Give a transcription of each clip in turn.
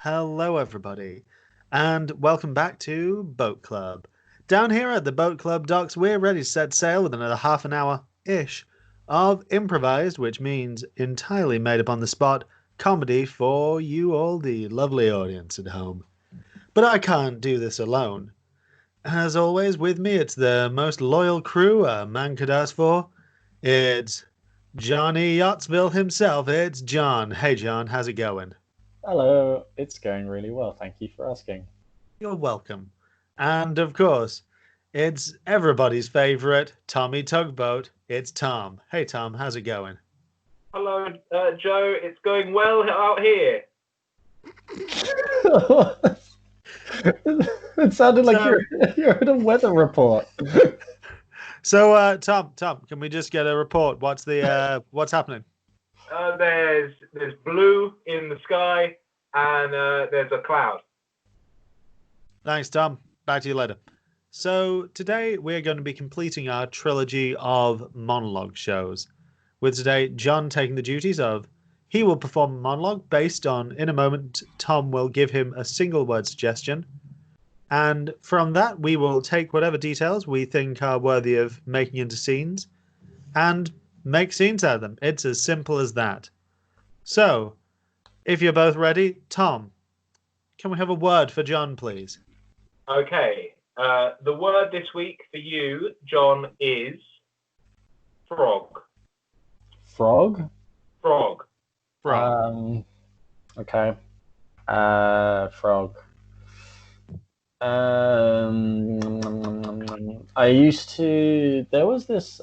Hello, everybody, and welcome back to Boat Club. Down here at the Boat Club docks, we're ready to set sail with another half an hour-ish of improvised, which means entirely made up on the spot, comedy for you all, the lovely audience at home. But I can't do this alone. As always, with me, it's the most loyal crew a man could ask for. It's Johnny Yachtsville himself. It's John. Hey, John, how's it going? Hello, it's going really well. Thank you for asking. You're welcome. And of course, it's everybody's favorite, Tommy Tugboat. It's Tom. Hey, Tom, how's it going? Hello, Joe. It's going well out here. It sounded like So, you're in a weather report. Tom, can we just get a report? What's happening? There's blue in the sky, and there's a cloud. Thanks, Tom. Back to you later. So today we're going to be completing our trilogy of monologue shows. With today, John taking the duties of he will perform a monologue based on, in a moment, Tom will give him a single word suggestion. And from that, we will take whatever details we think are worthy of making into scenes and make scenes out of them. It's as simple as that. So, if you're both ready, Tom, can we have a word for John, please? Okay. The word this week for you, John, is frog. Frog? Frog. Frog. Okay. Frog. I used to. There was this.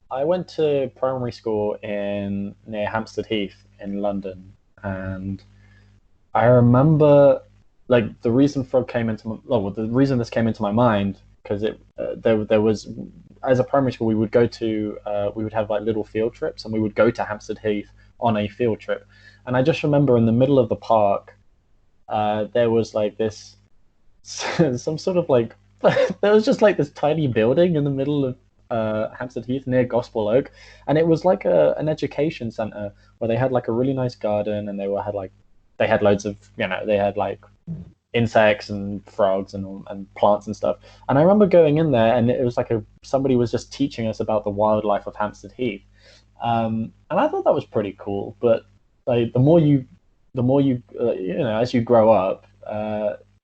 I went to primary school in near Hampstead Heath in London, and I remember like the reason frog came into my. Oh, well, the reason this came into my mind because there was as a primary school we would have like little field trips and we would go to Hampstead Heath on a field trip, and I just remember in the middle of the park there was like this some sort of like there was just like this tiny building in the middle of Hampstead Heath near Gospel Oak, and it was like an education center where they had like a really nice garden, and they had loads of they had like insects and frogs and plants and stuff. And I remember going in there, and it was like somebody was just teaching us about the wildlife of Hampstead Heath, and I thought that was pretty cool. But like as you grow up,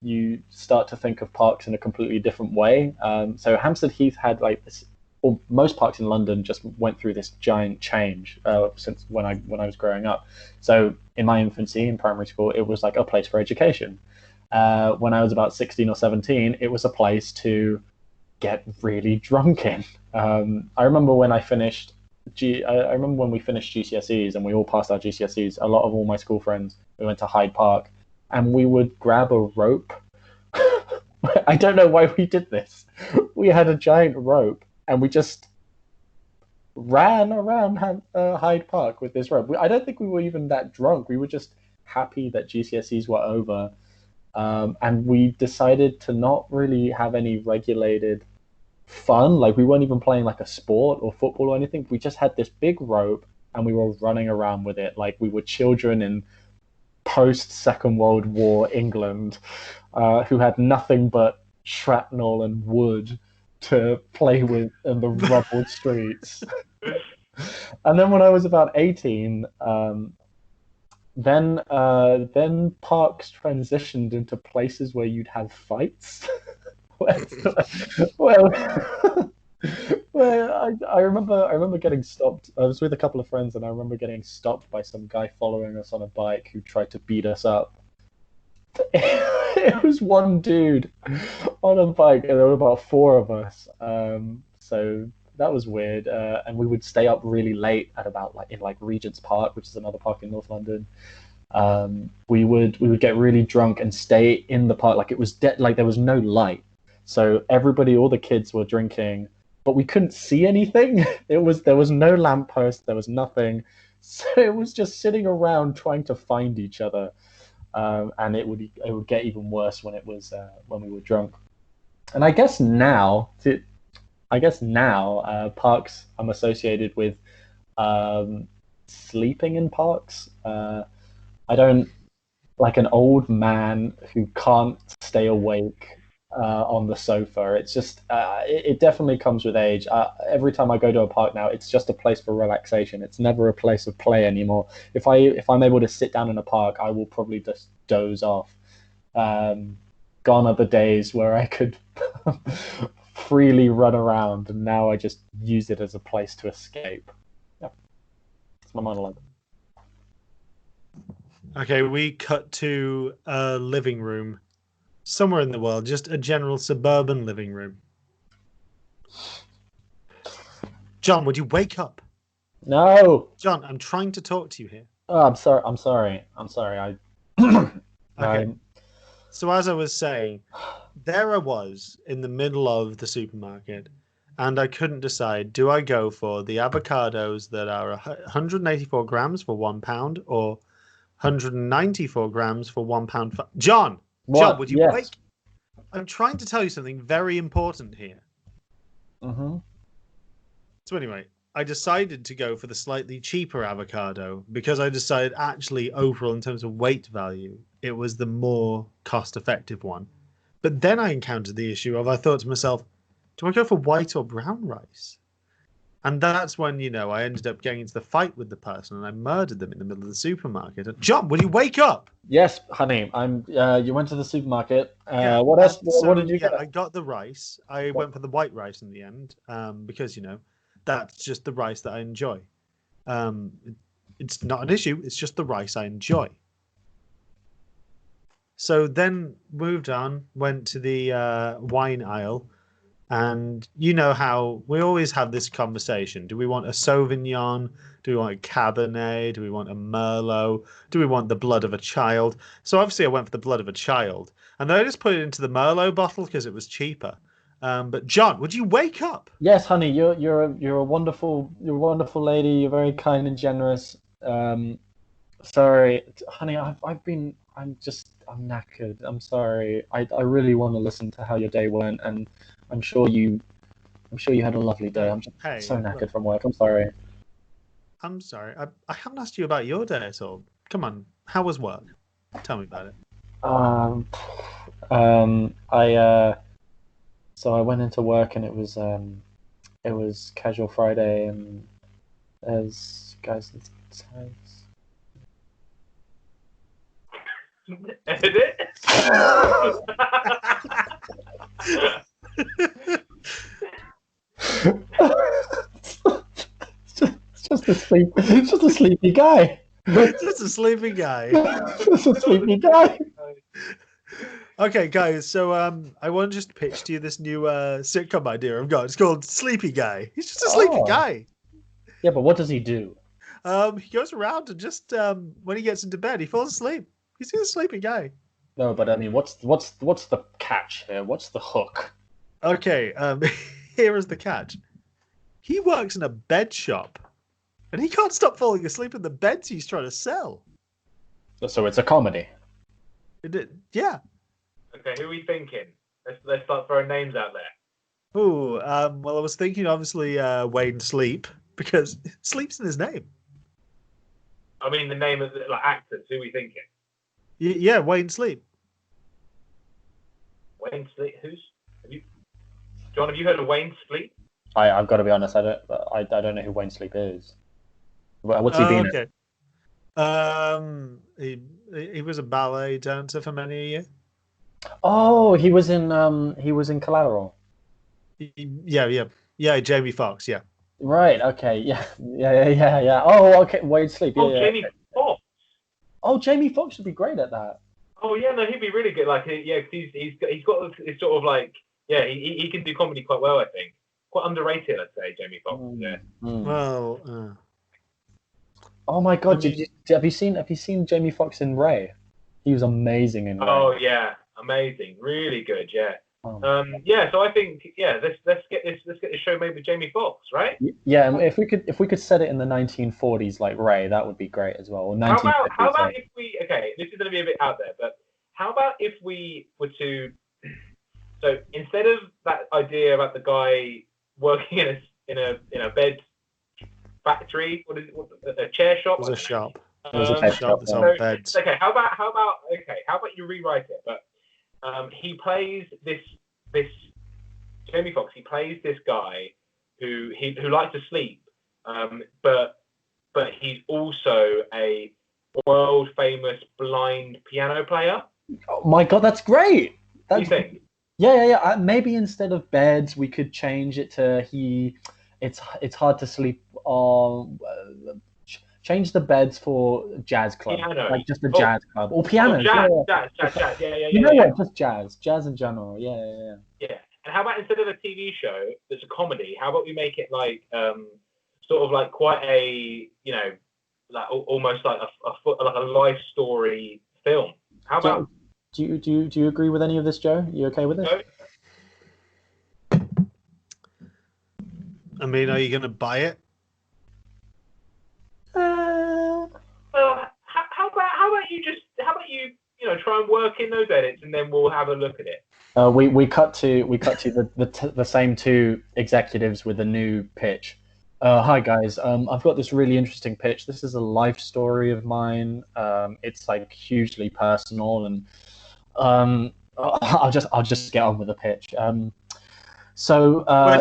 you start to think of parks in a completely different way. So Hampstead Heath had like this, or most parks in London just went through this giant change since when I was growing up. So in my infancy in primary school, it was like a place for education. When I was about 16 or 17, it was a place to get really drunk in. I remember when I finished I remember when we finished GCSEs and we all passed our GCSEs. A lot of all my school friends, we went to Hyde Park, and we would grab a rope. I don't know why we did this. We had a giant rope, and we just ran around Hyde Park with this rope. I don't think we were even that drunk. We were just happy that GCSEs were over, and we decided to not really have any regulated fun. Like we weren't even playing like a sport or football or anything. We just had this big rope, and we were running around with it like we were children in post Second World War England, who had nothing but shrapnel and wood to play with in the rubble streets. And then when I was about 18, then parks transitioned into places where you'd have fights. well, I remember getting stopped. I was with a couple of friends, and I remember getting stopped by some guy following us on a bike who tried to beat us up. It was one dude on a bike, and there were about four of us. So that was weird. And we would stay up really late at about like in like Regent's Park, which is another park in North London. We would get really drunk and stay in the park like it was like there was no light. So all the kids were drinking, but we couldn't see anything. There was no lamppost, there was nothing. So it was just sitting around trying to find each other. And it would get even worse when we were drunk. And I guess now parks I'm associated with sleeping in parks. I don't like an old man who can't stay awake on the sofa. It's just it definitely comes with age. Every time I go to a park now, it's just a place for relaxation. It's never a place of play anymore. If I'm able to sit down in a park, I will probably just doze off. Gone are the days where I could freely run around, and now I just use it as a place to escape. Yeah, it's my monologue. Okay, we cut to a living room somewhere in the world, just a general suburban living room. John, would you wake up? No. John, I'm trying to talk to you here. Oh, I'm sorry. Okay. So as I was saying, there I was in the middle of the supermarket, and I couldn't decide, do I go for the avocados that are 184 grams for £1 or 194 grams for £1? John, would you Yes. wake? I'm trying to tell you something very important here. Mm-hmm. So anyway, I decided to go for the slightly cheaper avocado because I decided actually overall in terms of weight value, it was the more cost-effective one. But then I encountered the issue of I thought to myself, do I go for white or brown rice? And that's when, I ended up getting into the fight with the person and I murdered them in the middle of the supermarket. John, will you wake up? Yes, honey. You went to the supermarket. Yeah, What else? so, What did you get? I got the rice. I went for the white rice in the end because, that's just the rice that I enjoy. It's not an issue. It's just the rice I enjoy. So then moved on, went to the wine aisle. And you know how we always have this conversation. Do we want a Sauvignon? Do we want a Cabernet? Do we want a Merlot? Do we want the blood of a child? So obviously I went for the blood of a child. And then I just put it into the Merlot bottle because it was cheaper. But John, would you wake up? Yes, honey. You're a wonderful lady. You're very kind and generous. Sorry, honey. I'm knackered. I'm sorry. I really want to listen to how your day went, and I'm sure you had a lovely day. I'm just so knackered from work. I'm sorry. I'm sorry. I haven't asked you about your day at all. Come on. How was work? Tell me about it. So I went into work and it was casual Friday and as guys. Edit it. It's just a sleepy guy. Just a sleepy guy. Just a sleepy guy. Okay, guys. So I want to just pitch to you this new sitcom idea I've got. It's called Sleepy Guy. He's just a sleepy guy. Yeah, but what does he do? He goes around and just when he gets into bed, he falls asleep. He's a sleepy guy. No, but I mean, what's the catch here? What's the hook? Okay, here is the catch. He works in a bed shop, and he can't stop falling asleep in the beds he's trying to sell. So it's a comedy. Yeah. Okay, who are we thinking? Let's start throwing names out there. Ooh, well, I was thinking obviously Wayne Sleep because Sleep's in his name. I mean, the name of the actors. Who are we thinking? Yeah, Wayne Sleep. Wayne Sleep. John, have you heard of Wayne Sleep? I've got to be honest. I don't know who Wayne Sleep is. What's he been in? He was a ballet dancer for many a year. Oh, he was in Collateral. Yeah. Jamie Foxx. Yeah. Right. Okay. Yeah. Oh, okay. Wayne Sleep. Yeah, Jamie Foxx. Oh, Jamie Foxx would be great at that. Oh yeah, no, he'd be really good. Like, yeah, he's got this sort of like, yeah, he can do comedy quite well. I think quite underrated. I'd say Jamie Foxx. Yeah. Well. Oh my God! Have you seen Jamie Foxx in Ray? He was amazing in Ray. Oh yeah, amazing, really good. Yeah. Oh. Yeah. So I think let's get this show made with Jamie Foxx, right? Yeah, and if we could set it in the 1940s like Ray, that would be great as well. Or How about if we? Okay, this is going to be a bit out there, but how about if we were to? So instead of that idea about the guy working in a bed factory, a chair shop? It was a shop. It was a bed Shop shop. that's Yeah. on beds. Okay, how about you rewrite it? But he plays this Jamie Foxx. He plays this guy who likes to sleep, but he's also a world famous blind piano player. Oh my god, that's great. What do you think? Yeah. Maybe instead of beds, we could change it to It's hard to sleep on. Change the beds for jazz club, Piano. like just a jazz club or piano. Jazz. You know what? Just jazz in general. Yeah. Yeah. And how about instead of a TV show that's a comedy, how about we make it like sort of like quite a like almost like a life story film. How about? Do you agree with any of this, Joe? You okay with it? I mean, are you going to buy it? Well, how about you try and work in those edits and then we'll have a look at it. We cut to the same two executives with a new pitch. Hi guys, I've got this really interesting pitch. This is a life story of mine. It's like hugely personal, and I'll just get on with the pitch. Wait,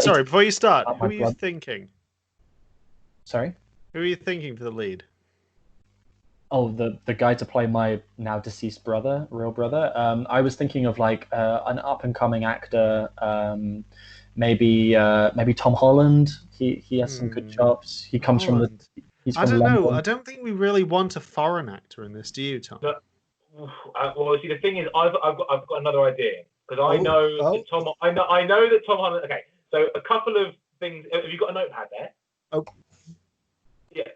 sorry. Before you start, who are you thinking? Sorry. Who are you thinking for the lead? Oh, the guy to play my now deceased real brother. I was thinking of like an up and coming actor. Maybe Tom Holland. He has some good chops. He comes from He's from London. I don't think we really want a foreign actor in this. Do you, Tom? Well, see, the thing is, I've got another idea because I know that Tom Holland. Okay, so a couple of things. Have you got a notepad there? Oh. Yeah.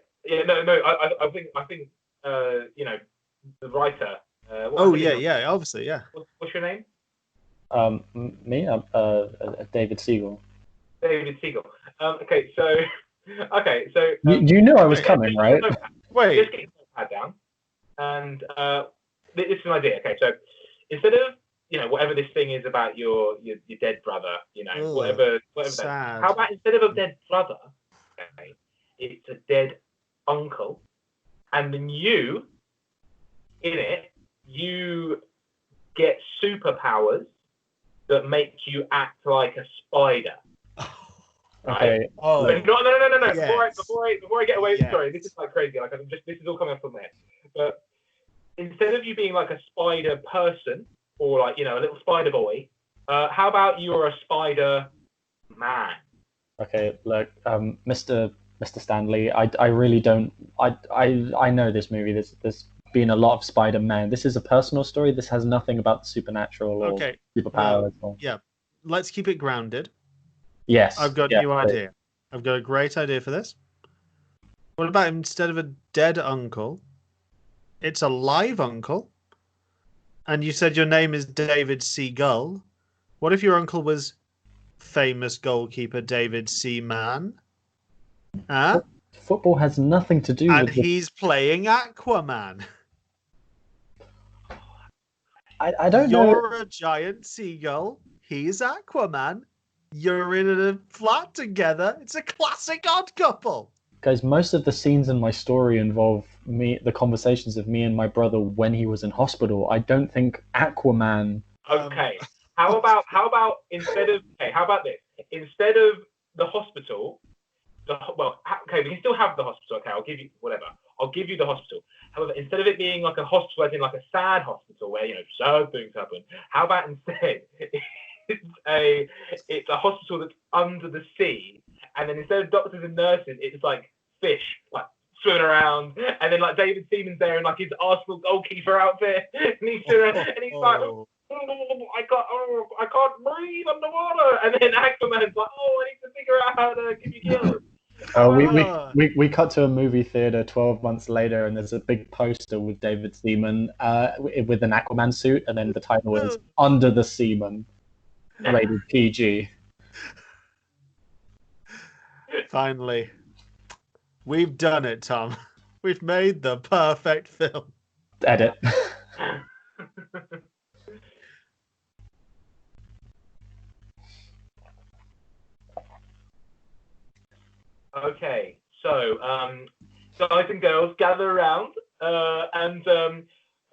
No. I think the writer. Obviously, yeah. What's your name? Me? David Siegel. David Siegel. Okay, so. You knew I was coming, right? Wait. Just get your notepad down, and this is an idea. Okay, so instead of whatever this thing is about your dead brother, whatever. Sad. How about instead of a dead brother, okay, it's a dead uncle, and then you get superpowers that make you act like a spider. Okay. Right? Oh. No. Yes. Before I get away, sorry, this is like crazy. Like this is all coming from there. But instead of you being like a spider person or like a little spider boy, how about you're a spider man? Okay, look, Mr. Stanley, I really don't. I know this movie. There's been a lot of Spider-Man. This is a personal story. This has nothing about the supernatural or superpowers. Yeah, let's keep it grounded. Yes. I've got a new idea. I've got a great idea for this. What about instead of a dead uncle, it's a live uncle? And you said your name is David Seagull. What if your uncle was famous goalkeeper David Seaman? Huh? Football has nothing to do with And he's playing Aquaman. I don't know. You're a giant seagull. He's Aquaman. You're in a flat together. It's a classic Odd Couple. Guys, most of the scenes in my story involve the conversations of me and my brother when he was in hospital. I don't think Aquaman. Okay. How about instead of how about this? Instead of the hospital, we can still have the hospital. Okay, I'll give you whatever. I'll give you the hospital. However, instead of it being like a hospital, as in like a sad hospital where sad things happen, how about instead it's a hospital that's under the sea, and then instead of doctors and nurses, it's like fish like swimming around, and then like David Seaman's there in like his Arsenal goalkeeper outfit, and he's like, I can't breathe underwater, and then Aquaman's like, I need to figure out how to give you gills. We cut to a movie theater 12 months later, and there's a big poster with David Seaman with an Aquaman suit, and then the title is Under the Seaman, rated PG. Finally, we've done it, Tom. We've made the perfect film. Edit. Okay, so guys and girls, gather around.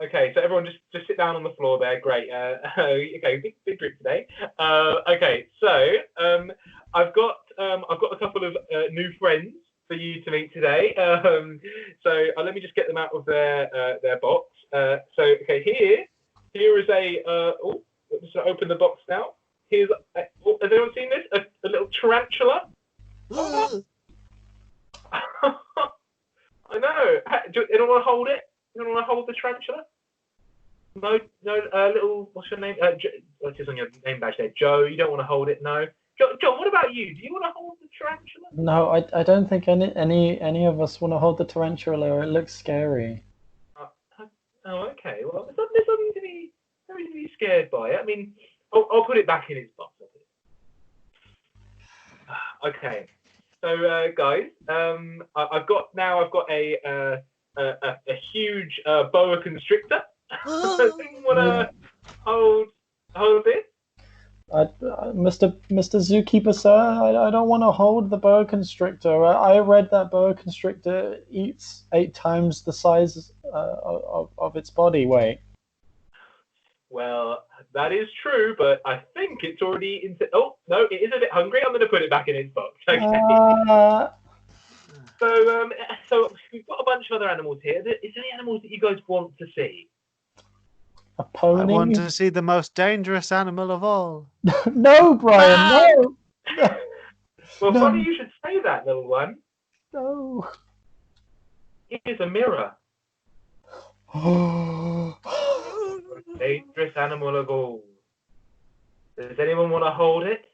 Okay, so everyone just sit down on the floor there. Great. Okay, big group today. Okay, so I've got a couple of new friends for you to meet today. So let me just get them out of their box. So okay, here is a let's open the box now. Here's has anyone seen this? A little tarantula. I know. Do anyone want to hold it? Anyone want to hold the tarantula? No, little. What's your name? What is on your name badge there? Joe. You don't want to hold it, no. John, what about you? Do you want to hold the tarantula? No, I don't think any of us want to hold the tarantula. It looks scary. Oh, okay. Well, there's nothing to be scared by it. I mean, I'll put it back in its box. Okay. So, guys, I've got a huge boa constrictor. Want to hold this? Mr. Zookeeper, sir, I don't want to hold the boa constrictor. I read that boa constrictor eats 8 times the size of its body weight. Well, that is true, but I think it's already into. Oh no, it is a bit hungry. I'm going to put it back in its box. Okay. So we've got a bunch of other animals here. Is there any animals that you guys want to see? A pony? I want to see the most dangerous animal of all. No, Brian, no! Well, no. Funny you should say that, little one. No. Here's a mirror. Dangerous animal of all. Does anyone want to hold it?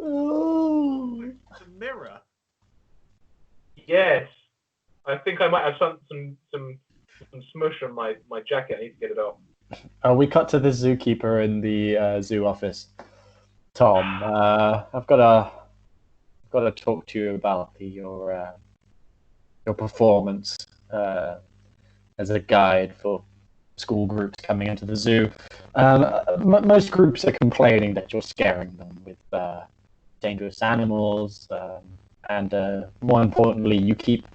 Oh, it's a mirror. Yes. I think I might have some smush on my jacket. I need to get it off. We cut to the zookeeper in the zoo office. Tom, I've got to talk to you about your performance as a guide for school groups coming into the zoo. Most groups are complaining that you're scaring them with dangerous animals, and more importantly, you keep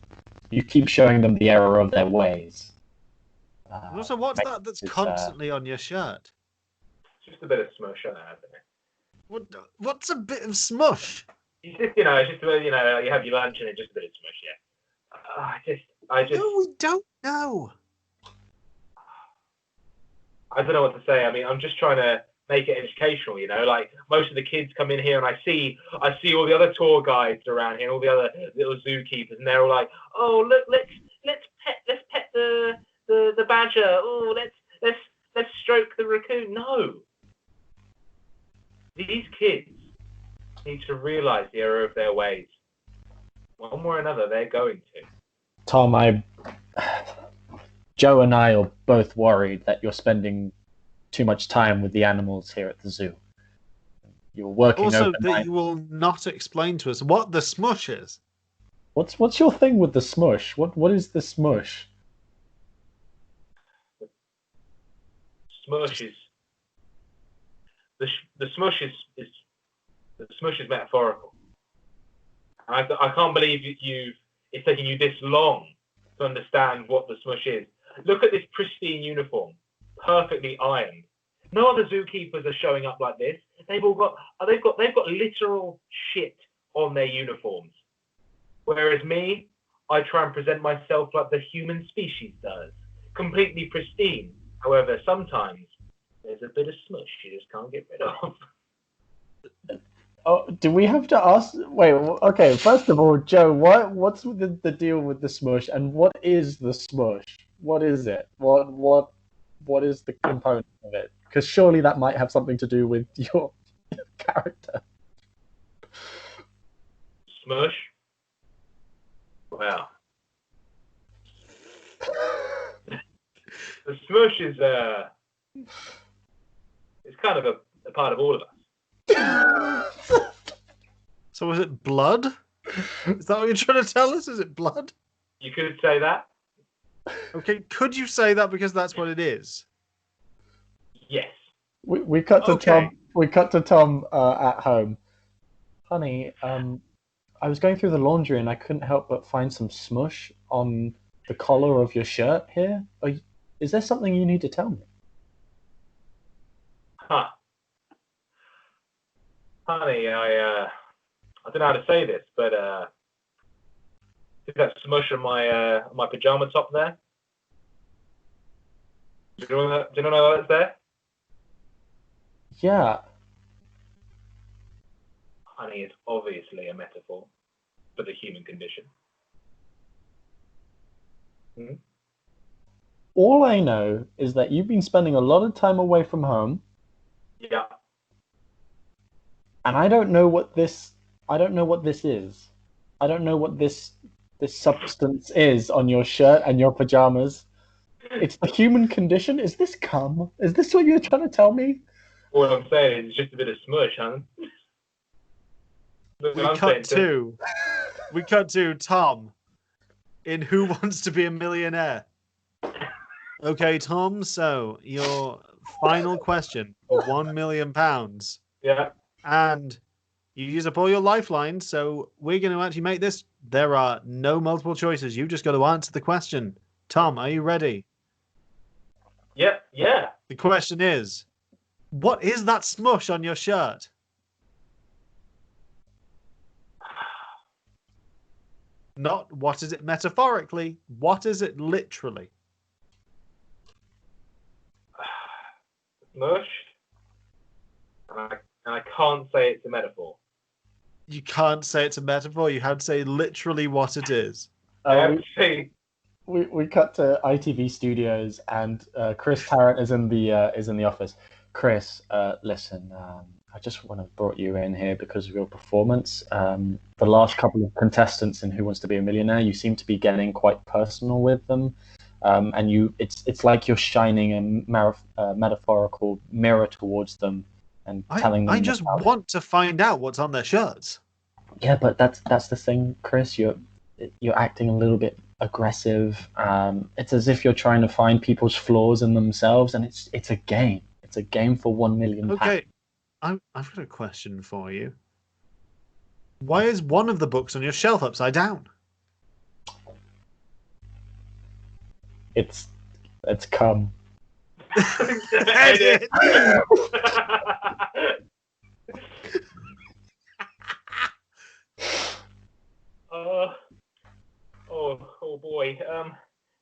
showing them the error of their ways. Also, what's that's constantly on your shirt? Just a bit of smush on it. What's a bit of smush? It's just, you have your lunch and it's just a bit of smush, yeah. I just. No, we don't know. I don't know what to say. I mean, I'm just trying to make it educational, like most of the kids come in here and I see all the other tour guides around here, all the other little zookeepers, and they're all like, oh, look, let's pet the badger. Oh, let's stroke the raccoon. No. These kids need to realize the error of their ways. One way or another, they're going to. Tom, Joe and I are both worried that you're spending too much time with the animals here at the zoo. You're working also overnight. That you will not explain to us what the smush is. What's your thing with the smush? What is the smush? Smush is the smush is metaphorical. I can't believe it's taking you this long to understand what the smush is. Look at this pristine uniform, perfectly ironed. No other zookeepers are showing up like this. They've got literal shit on their uniforms. Whereas me, I try and present myself like the human species does, completely pristine. However, sometimes there's a bit of smush you just can't get rid of. Oh, do we have to ask? Wait, okay. First of all, Joe, what's the deal with the smush, and what is the smush? What is it? What is the component of it? Because surely that might have something to do with your character. Smush? Well, the smush is it's kind of a part of all of us. So is it blood? Is that what you're trying to tell us? Is it blood? You could say that. Okay, could you say that because that's what it is? Yes. We cut to Tom. We cut to Tom at home. Honey, I was going through the laundry and I couldn't help but find some smush on the collar of your shirt here? Is there something you need to tell me? Huh. Honey, I don't know how to say this, but see that smush on my pajama top there? Do you know that's there? Yeah. Honey, it's obviously a metaphor for the human condition. Hmm? All I know is that you've been spending a lot of time away from home. Yeah. And I don't know what this is. I don't know what this substance is on your shirt and your pajamas. It's the human condition? Is this cum? Is this what you're trying to tell me? All I'm saying is it's just a bit of smush, huh? We cut to Tom in Who Wants to Be a Millionaire. Okay, Tom, so your final question for £1 million. Yeah. And you use up all your lifelines, so we're going to actually make this. There are no multiple choices. You've just got to answer the question. Tom, are you ready? Yeah. The question is, what is that smush on your shirt? Not what is it metaphorically, what is it literally? Smush. And I can't say it's a metaphor. You can't say it's a metaphor. You have to say literally what it is. I have to say. We cut to ITV Studios, and Chris Tarrant is in the office. Chris, listen, I just want to brought you in here because of your performance. The last couple of contestants in Who Wants to Be a Millionaire, you seem to be getting quite personal with them, and it's like you're shining a metaphorical mirror towards them and telling them. I just want to find out what's on their shirts. Yeah, but that's the thing, Chris. You're acting a little bit aggressive. It's as if you're trying to find people's flaws in themselves, and it's a game. It's a game for £1 million. Okay, I've got a question for you. Why is one of the books on your shelf upside down? It's cum. Edit. Oh boy.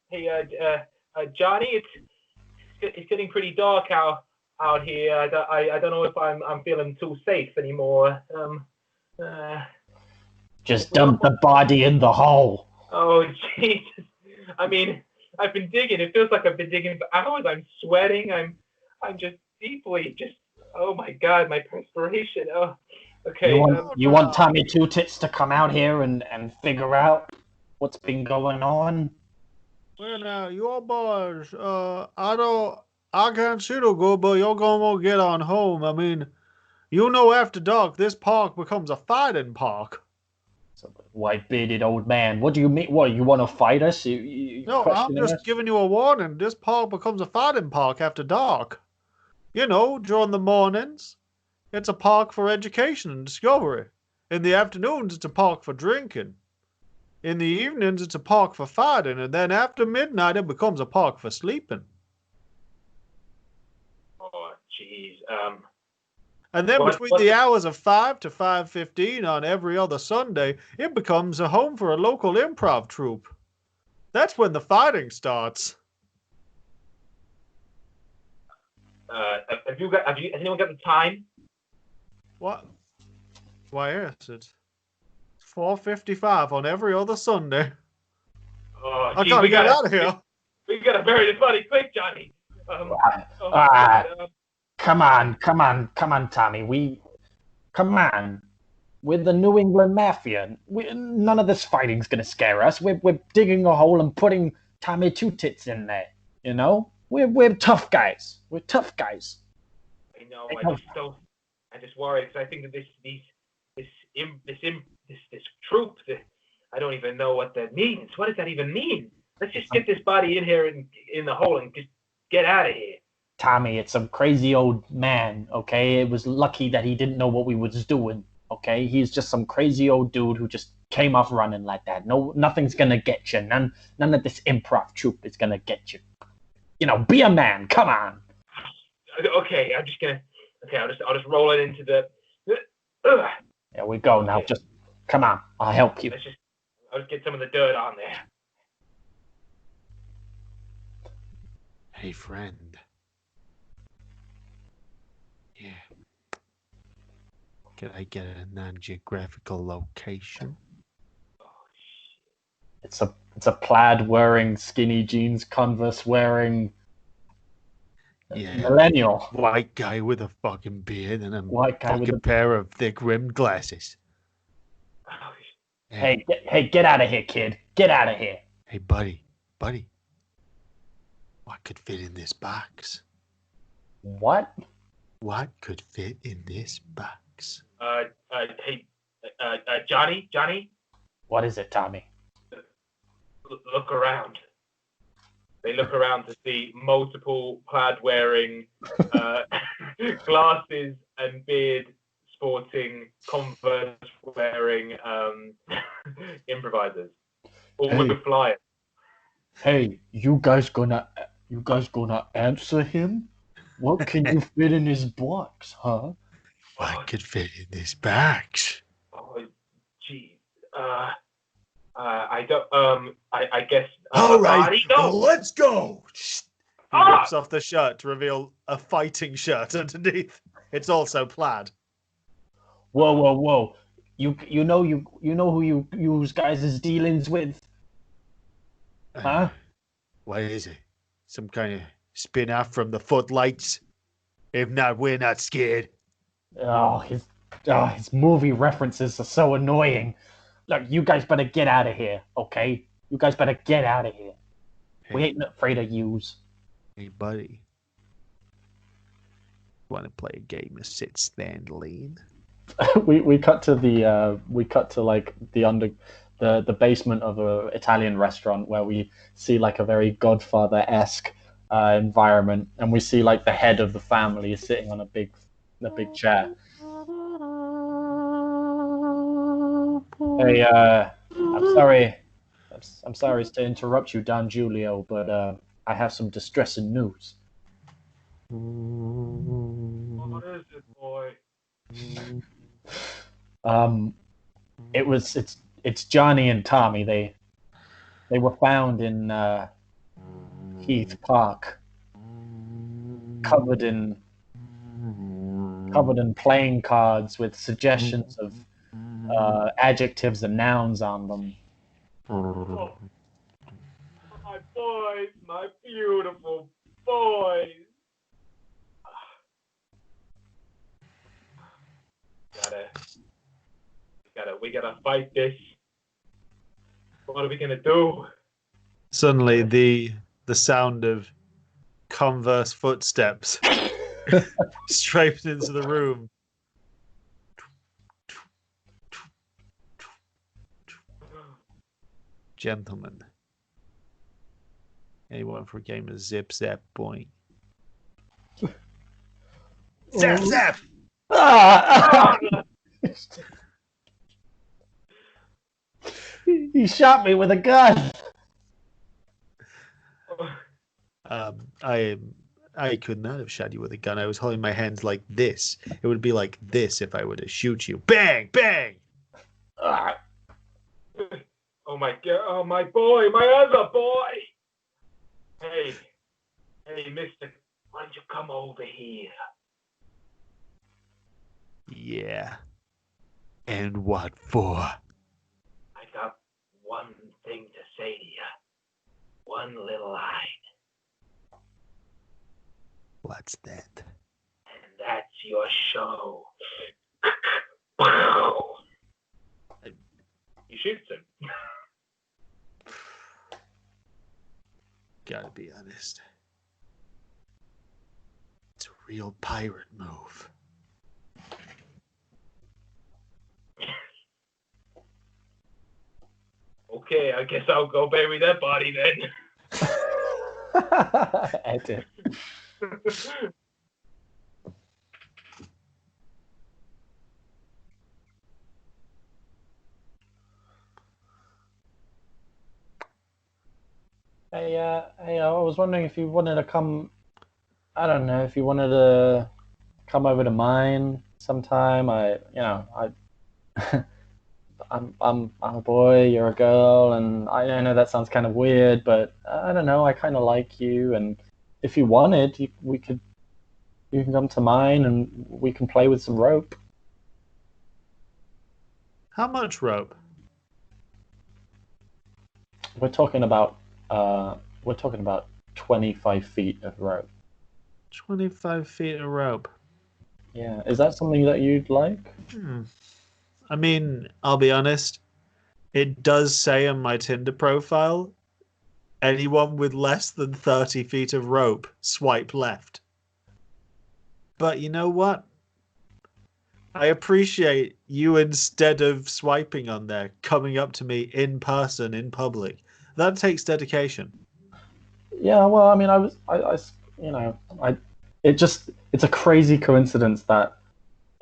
Hey, Johnny, it's getting pretty dark out here. I don't know if I'm feeling too safe anymore. Just dump the body in the hole. Oh Jesus! I mean, I've been digging. It feels like I've been digging for hours. I'm sweating. I'm just deeply just. Oh my God, my perspiration. Oh, okay. You want Tommy Two Tits to come out here and figure out what's been going on? Well, now, your boys, I can't see no good, but you're gonna get on home. I mean, you know, after dark, this park becomes a fighting park. So, white-bearded old man, what do you mean? What, you want to fight us? No, I'm just giving you a warning. This park becomes a fighting park after dark. You know, during the mornings, it's a park for education and discovery. In the afternoons, it's a park for drinking. In the evenings, it's a park for fighting. And then after midnight, it becomes a park for sleeping. Oh, jeez. And then between the hours of 5 to 5:15 on every other Sunday, it becomes a home for a local improv troupe. That's when the fighting starts. Has anyone got the time? What? Why, yes, it's 4:55 on every other Sunday. Oh, I gotta get out of here. We gotta bury the body quick, Johnny. Come on, Tommy. Come on. We're the New England Mafia. None of this fighting's gonna scare us. We're digging a hole and putting Tommy Two Tits in there. You know, we're tough guys. We're tough guys. I know. I just worry because I think that this troop. I don't even know what that means. What does that even mean? Let's just get this body in here and in the hole and just get out of here. Tommy, it's some crazy old man, okay? It was lucky that he didn't know what we was doing, okay? He's just some crazy old dude who just came off running like that. No, nothing's gonna get you. None of this improv troupe is gonna get you. Be a man. Come on. Okay, I'll just roll it into the. There we go. Now, just come on. I'll help you. I'll just get some of the dirt on there. Hey, friend. Yeah. Can I get a non-geographical location? It's a plaid wearing, skinny jeans, Converse wearing millennial. White guy with a fucking beard and a White guy with a pair of thick rimmed glasses. Hey, get out of here, kid. Get out of here. Hey, buddy. What could fit in this box? What? What could fit in this box? Hey, Johnny? What is it, Tommy? Look around. They look around to see multiple plaid-wearing, glasses and beard sporting, Converse-wearing improvisers, all with flyers. Hey, you guys gonna answer him? What can you fit in his box, huh? What could fit in this box? Oh, geez. I don't. I guess. All right, let's go. He rips off the shirt to reveal a fighting shirt underneath. It's also plaid. Whoa! You know who you guys' dealings with? Huh? What is it? Some kind of spin-off from the Footlights? If not, we're not scared. His movie references are so annoying. Look, you guys better get out of here, okay? You guys better get out of here. Hey. We ain't afraid of yous. Hey, buddy. Want to play a game of sit, stand, lean? we cut to the basement of a Italian restaurant where we see like a very Godfather-esque environment, and we see like the head of the family is sitting on a big chair. Hey, I'm sorry to interrupt you, Don Julio, but I have some distressing news. What is it, boy? It's Johnny and Tommy. They were found in Heath Park, covered in playing cards with suggestions of adjectives and nouns on them. Oh, my boys, my beautiful boys. We gotta fight this. What are we gonna do? Suddenly, the sound of Converse footsteps straight into the room. Gentlemen, anyone for a game of zip zap boing? Zap zap! He shot me with a gun. I could not have shot you with a gun. I was holding my hands like this. It would be like this if I were to shoot you. Bang! Bang! Oh my God! Oh my boy! My other boy! Hey, mister, why don't you come over here? Yeah. And what for? I got one thing to say to you. One little line. What's that? And that's your show. He shoots him. Gotta be honest. It's a real pirate move. Okay, I guess I'll go bury that body then. I did. Hey, I was wondering if you wanted to come. I don't know if you wanted to come over to mine sometime. I'm a boy, you're a girl, and I know that sounds kind of weird, but I don't know. I kind of like you, and if you wanted, you can come to mine, and we can play with some rope. How much rope? We're talking about we're talking about 25 feet of rope. 25 feet of rope. Yeah, is that something that you'd like? Hmm. I mean, I'll be honest. It does say on my Tinder profile, anyone with less than 30 feet of rope, swipe left. But you know what? I appreciate you, instead of swiping on there, coming up to me in person, in public. That takes dedication. Yeah, well, I mean, you know, it's a crazy coincidence that,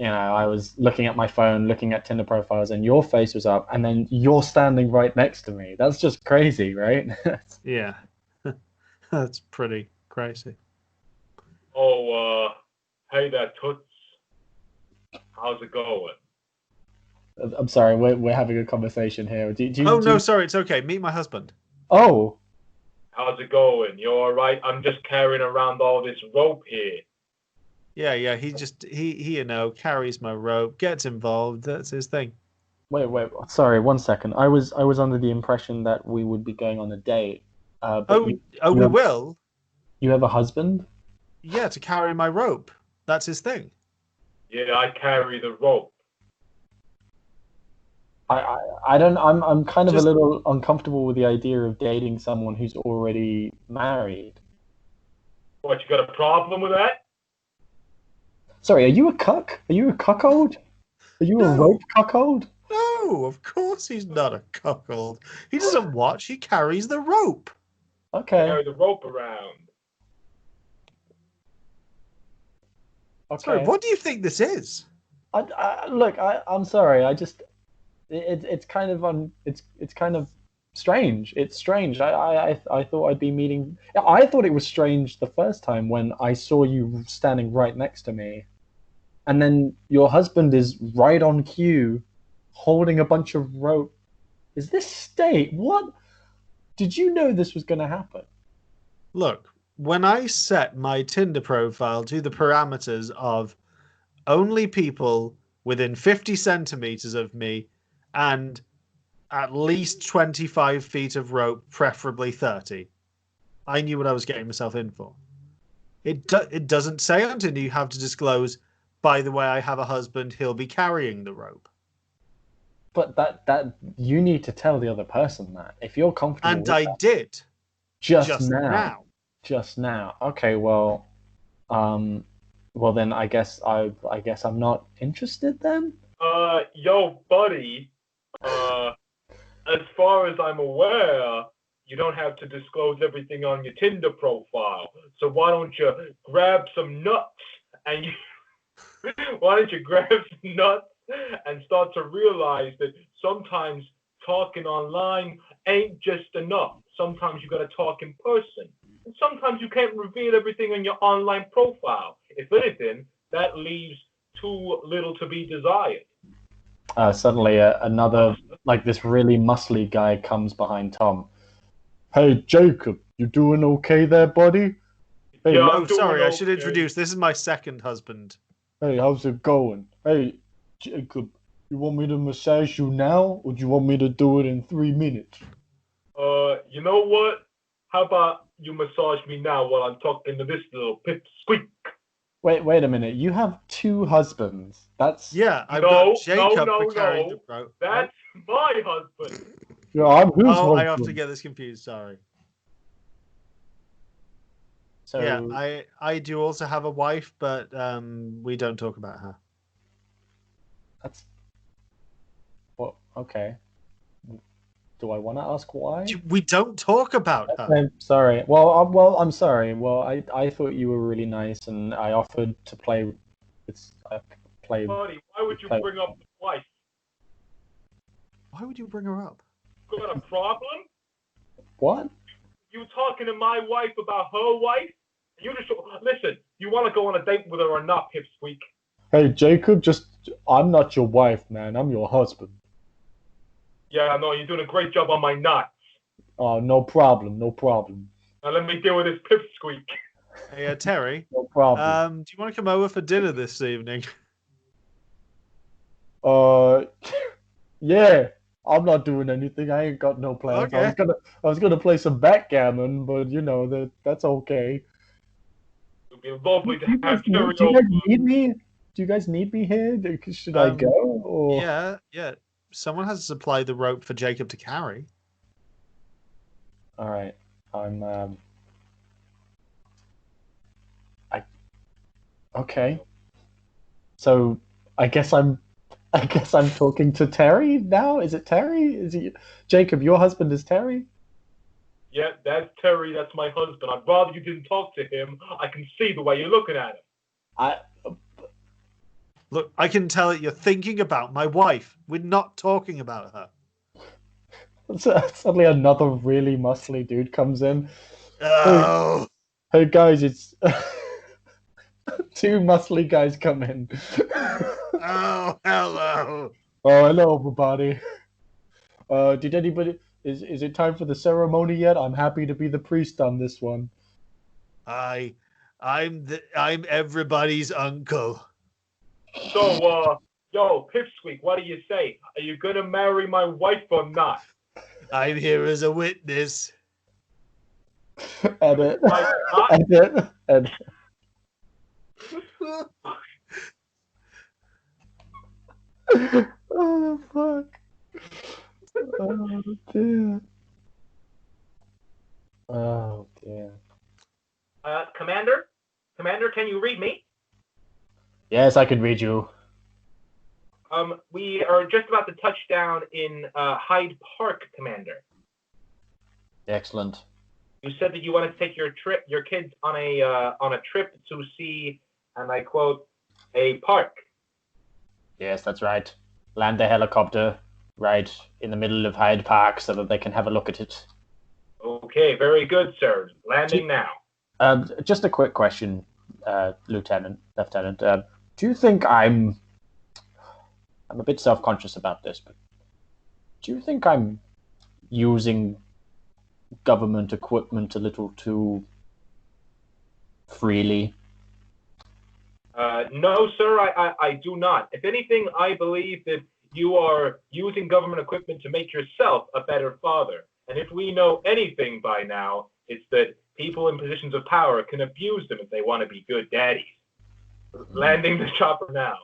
I was looking at my phone, looking at Tinder profiles, and your face was up, and then you're standing right next to me. That's just crazy, right? Yeah. That's pretty crazy. Oh, hey there, Toots. How's it going? I'm sorry, we're having a conversation here. Oh, no, sorry, it's okay. Meet my husband. Oh, How's it going? You all right? I'm just carrying around all this rope here. Yeah, he carries my rope, gets involved. That's his thing. wait, sorry, one second. I was under the impression that we would be going on a date. But We have will. you have a husband? Yeah, to carry my rope. That's his thing. Yeah, I carry the rope. I don't. I'm kind of a Just little uncomfortable with the idea of dating someone who's already married. What, you got a problem with that? Sorry, are you a cuck? Are you a cuckold? Are you a rope no, cuckold? no. Of course he's not a cuckold. He doesn't watch. He carries the rope. Okay, Carry the rope around. Sorry, okay. what do you think this is? Look, I'm sorry. It's kind of it's kind of strange. It's strange. I thought I'd be meeting. I thought it was strange the first time when I saw you standing right next to me, and then your husband is right on cue, holding a bunch of rope. Is this state? What? Did you know this was going to happen? Look, when I set my Tinder profile to the parameters of only people within 50 centimeters of me and at least 25 feet of rope, preferably 30, I knew what I was getting myself in for. It doesn't say on Tinder you have to disclose, by the way, I have a husband, he'll be carrying the rope. But that you need to tell the other person that if you're comfortable And with I that. did Just just now. now. Just now. Okay, well, um, well then I guess I'm not interested then. Yo, buddy. Uh, as far as I'm aware, you don't have to disclose everything on your Tinder profile. So why don't you grab some nuts and you, why don't you grab some nuts and start to realize that sometimes talking online ain't just enough. Sometimes you got to talk in person. And sometimes you can't reveal everything on your online profile. If anything, that leaves too little to be desired. Suddenly, another like this really muscly guy comes behind Tom. Hey, Jacob, you doing okay there, buddy? Hey, Yeah, Oh, I'm doing sorry, I should okay. introduce. This is my second husband. hey, how's it going? Hey, Jacob, you want me to massage you now, or do you want me to do it in 3 minutes? You know what? How about you massage me now while I'm talking to this little pipsqueak? Wait a minute. You have two husbands. That's Yeah, I've got No, no, Jacob for no, carrying the no. rope. That's my husband. yeah. I'm his Oh, I often husband. get this confused. Sorry. Yeah, So I do also have a wife, but we don't talk about her. that's well, okay. Do I want to ask why? We don't talk about her. I'm sorry. I'm sorry. Well, I thought you were really nice, and I offered to play. I play. Buddy, why would you play. bring up the wife? Why would you bring her up? Got a problem? What? You talking to my wife about her wife? You just listen. You want to go on a date with her or not, Pipsqueak? Hey, Jacob, I'm not your wife, man. I'm your husband. Yeah, no, you're doing a great job on my nuts. Oh, no problem, no problem. Now let me deal with this Pipsqueak. Hey, Terry. No problem. Do you want to come over for dinner this evening? Yeah. I'm not doing anything. I ain't got no plans. Okay. I was gonna play some backgammon, but that's okay. It'll be lovely to have Do Terry you over. guys need me? Do you guys need me here? Should I go? Or... Yeah. Someone has to supply the rope for Jacob to carry. All right. Okay. So I guess I'm talking to Terry now. Is it Terry? Is he Jacob? Your husband is Terry? Yeah, that's Terry. That's my husband. I'd rather you didn't talk to him. I can see the way you're looking at him. Look, I can tell that you're thinking about my wife. We're not talking about her. Suddenly another really muscly dude comes in. Oh. Hey guys, it's two muscly guys come in. Oh, hello. Oh, hello everybody. Did anybody is it time for the ceremony yet? I'm happy to be the priest on this one. I'm everybody's uncle. So, yo, Pipsqueak, what do you say? Are you gonna marry my wife or not? I'm here as a witness. Edit. Not? Edit. Oh fuck. Oh dear. Oh dear. Commander, can you read me? Yes, I can read you. We are just about to touch down in Hyde Park, Commander. Excellent. You said that you wanted to take your kids on a trip to see, and I quote, a park. Yes, that's right. Land the helicopter right in the middle of Hyde Park so that they can have a look at it. Okay, very good, sir. Landing now. Just a quick question, Lieutenant. Do you think I'm a bit self-conscious about this, but do you think I'm using government equipment a little too freely? No, sir, I do not. If anything, I believe that you are using government equipment to make yourself a better father. And if we know anything by now, it's that people in positions of power can abuse them if they want to be good daddies. Landing the chopper now.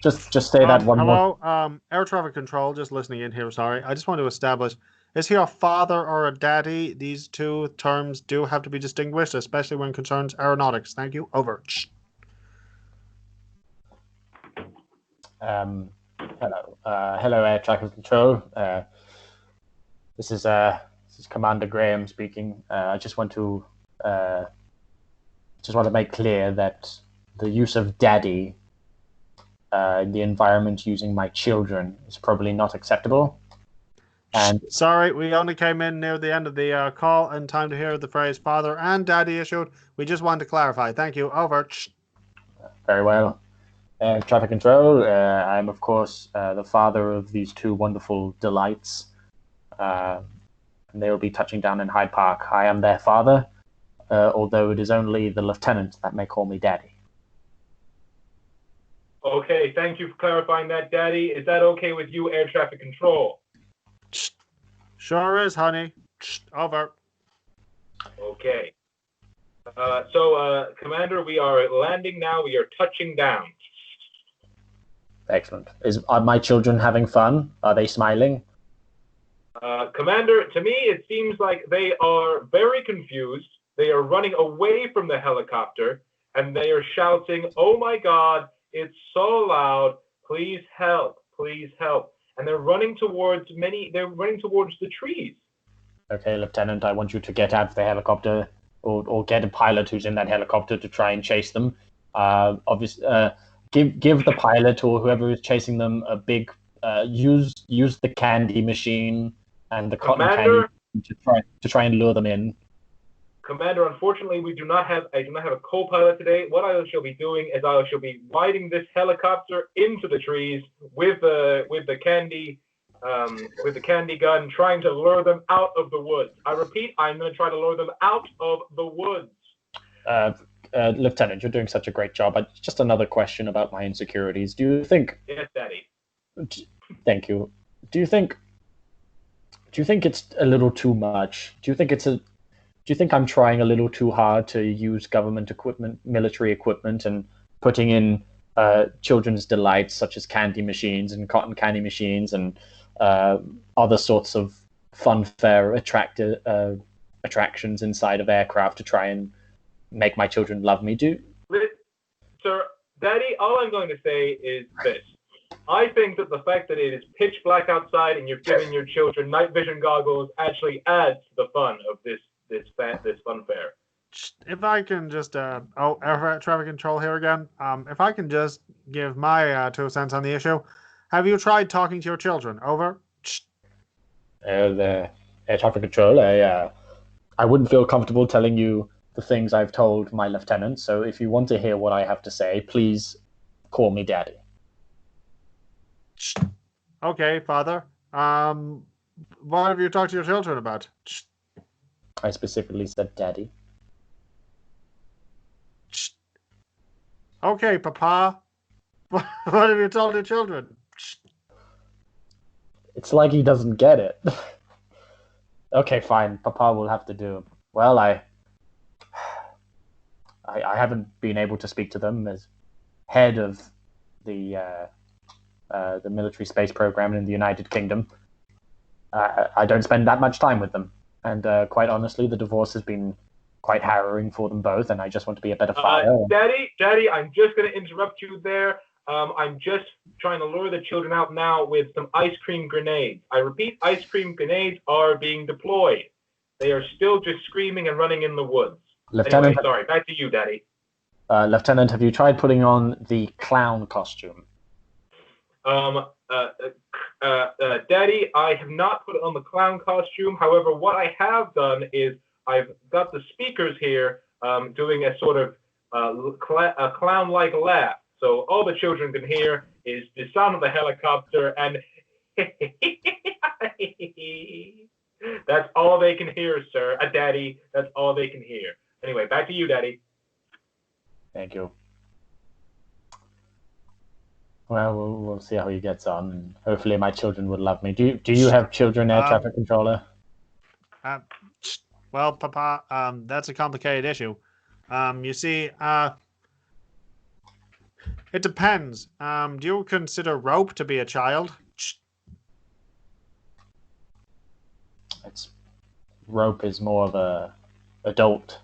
Just say that one more. Hello, air traffic control, just listening in here, sorry. I just want to establish, is he a father or a daddy? These two terms do have to be distinguished, especially when concerns aeronautics. Thank you. Over. Hello, air traffic control. This is Commander Graham speaking. I just want to make clear that the use of daddy in the environment using my children is probably not acceptable. And sorry, we only came in near the end of the call in time to hear the phrase father and daddy issued. We just wanted to clarify. Thank you. Over. Very well. Traffic control. I'm, of course, the father of these two wonderful delights. And they will be touching down in Hyde Park. I am their father, although it is only the lieutenant that may call me daddy. Okay, thank you for clarifying that, Daddy. Is that okay with you, air traffic control? Sure is, honey. Over. Okay. So, Commander, we are landing now. We are touching down. Excellent. Are my children having fun? Are they smiling? Commander, to me, it seems like they are very confused. They are running away from the helicopter, and they are shouting, "Oh my God, it's so loud. Please help. Please help." And they're running towards the trees. Okay, Lieutenant, I want you to get out of the helicopter or get a pilot who's in that helicopter to try and chase them. Give the pilot or whoever is chasing them a big use the candy machine and the cotton Commander, candy to try and lure them in. Commander, unfortunately, I do not have a co-pilot today. What I shall be doing is I shall be riding this helicopter into the trees with the candy gun, trying to lure them out of the woods. I repeat, I'm going to try to lure them out of the woods. Lieutenant, you're doing such a great job. Just another question about my insecurities. Do you think? Yes, Daddy. Thank you. Do you think it's a little too much? Do you think I'm trying a little too hard to use government equipment, military equipment, and putting in children's delights such as candy machines and cotton candy machines and other sorts of funfair attractions inside of aircraft to try and make my children love me? Sir, Daddy, all I'm going to say is this. I think that the fact that it is pitch black outside and you're giving your children night vision goggles actually adds to the fun of this fun fair. If I can just air traffic control here again. If I can just give my 2 cents on the issue. Have you tried talking to your children? Over. The air traffic control. I wouldn't feel comfortable telling you the things I've told my lieutenant. So if you want to hear what I have to say, please call me Daddy. Okay, Father. What have you talked to your children about? I specifically said Daddy. Okay, Papa. What have you told your children? It's like he doesn't get it. Okay, fine. Papa will have to do. Well, I haven't been able to speak to them as head of the military space program in the United Kingdom. I don't spend that much time with them. And quite honestly, the divorce has been quite harrowing for them both, and I just want to be a better father. Daddy, I'm just going to interrupt you there. I'm just trying to lure the children out now with some ice cream grenades. I repeat, ice cream grenades are being deployed. They are still just screaming and running in the woods. Lieutenant, anyway, sorry, back to you, Daddy. Lieutenant, have you tried putting on the clown costume? Daddy, I have not put on the clown costume. However, what I have done is I've got the speakers here doing a sort of a clown-like laugh. So all the children can hear is the sound of the helicopter, and that's all they can hear, sir. Daddy, that's all they can hear. Anyway, back to you, Daddy. Thank you. Well, we'll see how he gets on, and hopefully my children would love me. Do you have children, air traffic controller? Well, Papa, that's a complicated issue. You see, it depends. Do you consider Rope to be a child? Rope is more of a adult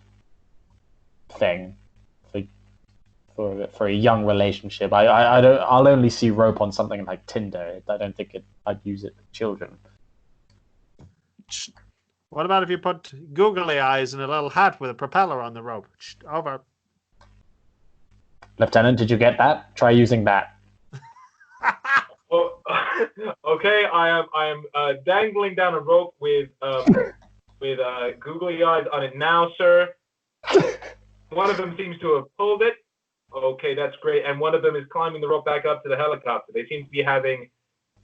thing for a young relationship. I'll only see Rope on something like Tinder. I don't think I'd use it with children. What about if you put googly eyes and a little hat with a propeller on the rope? Over. Lieutenant, did you get that? Try using that. Well, okay, I am dangling down a rope with googly eyes on it now, sir. One of them seems to have pulled it. Okay, that's great. And one of them is climbing the rope back up to the helicopter. They seem to be having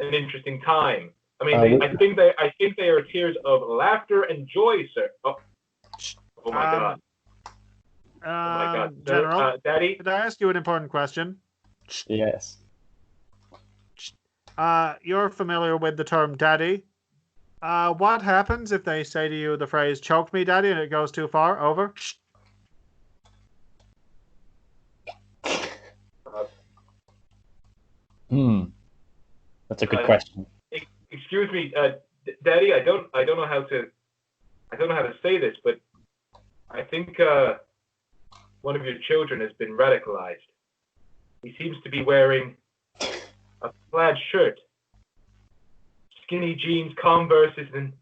an interesting time. I mean, I think they are tears of laughter and joy, sir. Oh my God. Oh my God. General, Daddy? Could I ask you an important question? Yes. You're familiar with the term daddy. What happens if they say to you the phrase, choke me, daddy, and it goes too far? Over. That's a good question. Excuse me, Daddy. I don't know how to say this, but I think one of your children has been radicalized. He seems to be wearing a plaid shirt, skinny jeans, Converses, and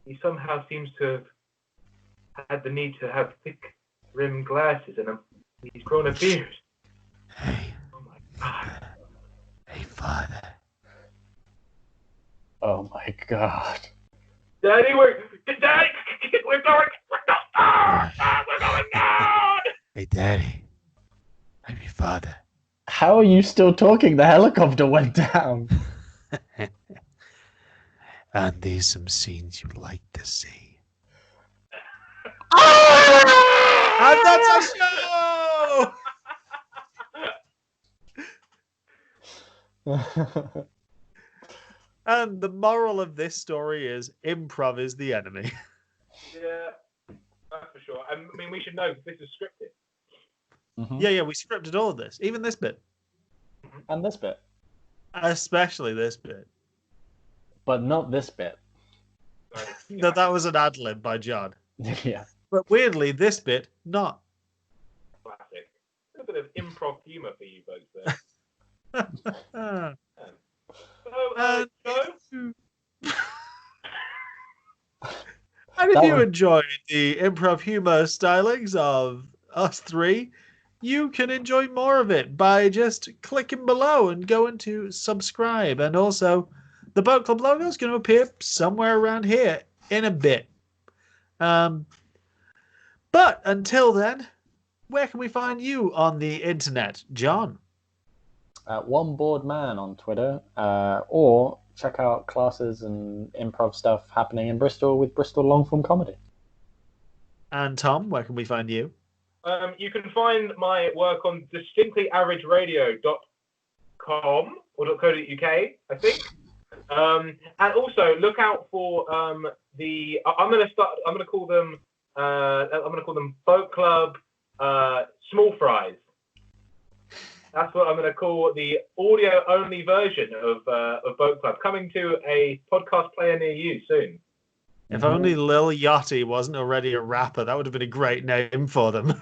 he somehow seems to have had the need to have thick rimmed glasses, and he's grown a beard. Hey. Oh my God. Hey, Father. Oh my God. Daddy, Daddy, we're going down. Hey, Daddy. I'm your father. How are you still talking? The helicopter went down. And these some scenes you'd like to see. And that's our show! And the moral of this story is improv is the enemy. Yeah, that's for sure. I mean, we should know this is scripted. Mhm. Yeah, we scripted all of this, even this bit. And this bit. Especially this bit. But not this bit. No, that was an ad lib by John. Yeah. But weirdly, this bit, not. Classic. A bit of improv humour for you folks there. And if you enjoyed the improv humor stylings of us three, you can enjoy more of it by just clicking below and going to subscribe. And also, the Boat Club logo is going to appear somewhere around here in a bit. But until then, where can we find you on the internet, John? One Board Man on Twitter, or check out classes and improv stuff happening in Bristol with Bristol Longform Comedy. And Tom, where can we find you? You can find my work on distinctlyaverageRadio.com or .co.uk, I think. And also look out for I'm gonna call them Boat Club Small Fries. That's what I'm going to call the audio-only version of Boat Club, coming to a podcast player near you soon. If only Lil Yachty wasn't already a rapper, that would have been a great name for them.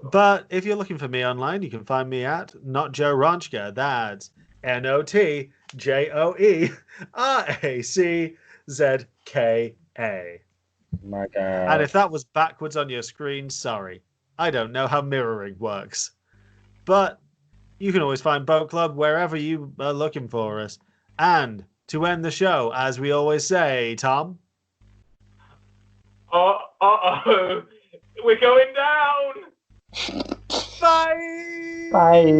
But if you're looking for me online, you can find me at Not Joe Ronchka. That's NotJoeracka. My God. And if that was backwards on your screen, sorry. I don't know how mirroring works. But you can always find Boat Club wherever you are looking for us. And to end the show, as we always say, Tom? Uh-oh. We're going down. Bye! Bye!